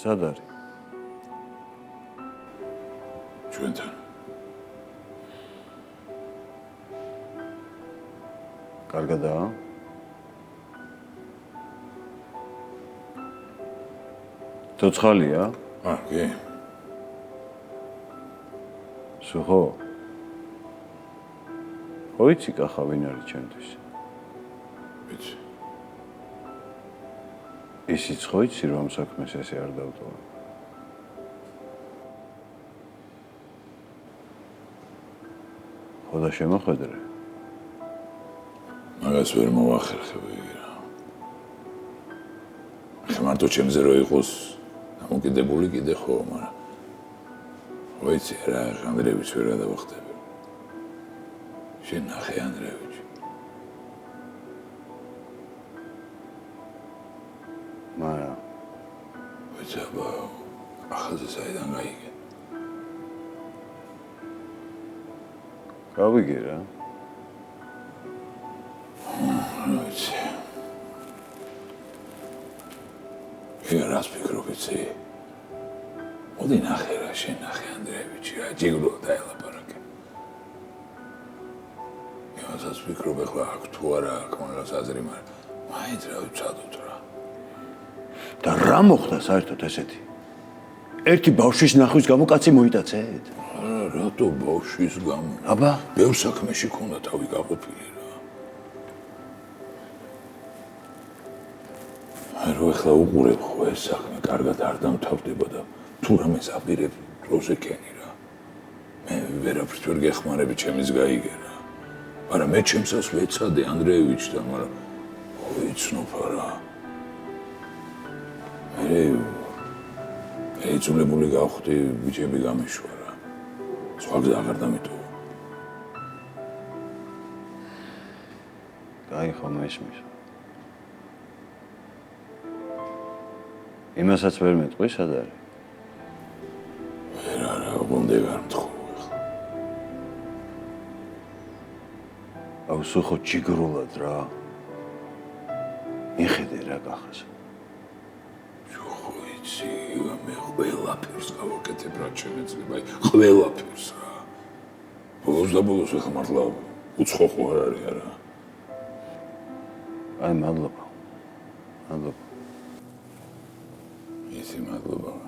სად არის? ჩვენთან. კარგადაა? ცოცხალია? კი. სუხო? ხო იცი კახა ვინ არის ჩემთვის? ვიცი. ისიც ხო იცი რომ საქმეს ესე არ დავტოვე? ხო და შემოხვედრე? მაგას ვერ მოვახერხები რა. მარტო ჩემზე რო იყოს დამოკიდებული კიდე ხო, მაგრამ ვიცი რა, ანდრეევიჩს ვერ გადავახტები. შენ ნახე ანდრეევიჩი. მაგრამ ვიცი აბა, ახალზე საიდან გაიგე. გავიგე რა. ვიცი. რას ფიქრობ იცი? მოდი ნახე რა, შენ ნახე ანდრეევიჩი რა, ჯიგრო დაელაპარაკე. იმასაც ფიქრობ ახლა აქ თუ არა აქ მაგას აზრი, მაგრამ მაინც რა ვიცადოთ რა. და რა მოხდა საერთოდ ესეთი? ერთი ბავშვის ნახვის გამო კაცი მოიტაცეთ? არა, რატო ბავშვის გამო? აბა, ბევრ საქმეში ქონდა თავი გაყოფილი რა. რო ახლა უყურებ ხო ეს საქმე კარგად არ დამთავრდება და თუ რამეს აპირებ დროზე კენი რა. მე ვერაფერს ვერ გეხმარები ჩემის გაიგე რა. მაგრამ მე ჩემსას ვეცადე ანდრეევიჩთან, მაგრამ ვიცნობ რა. მე ეცვლებული გავხდი, ბიჭები გამიშვა რა. სხვა გზა აღარ დამიტოვა. კაი ხომ ესმის. იმასაც ვერ მეტყვი, სად არის? ვერ არა, გონდე ვერ მთხოვ ახლა. აუ სუხო ჯიგრულად რა. მიხედე რა კახას. ხო იცი, მე ყველაფერს გავაკეთებ რა შემეძლება, ყველაფერს რა. ბოლოს და ბოლოს ახლა მართლა უცხო ხო არ არის არა. აი მადლობა. მადლობა. იცი მადლობა.